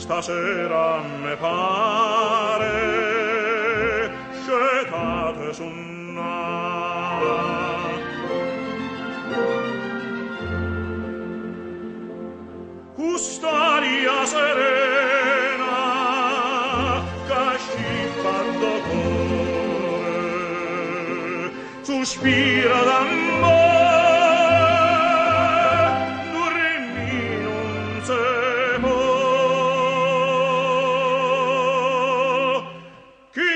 stasera me pare scetate su custodia serena che scippa d'odore sospira d'amore dormi non se può chi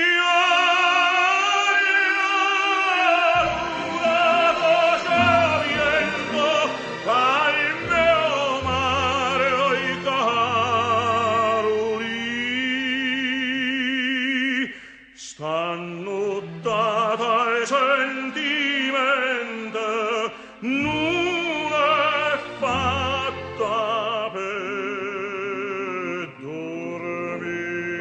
stanno data ai sentimenti non è fatta per dormire.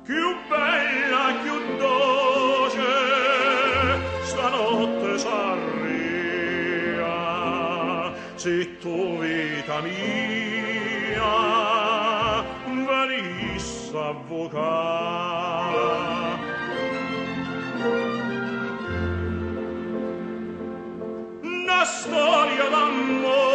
Più bella, più dolce stanotte s'arria se tu vita mia venisse a vocare una storia d'amore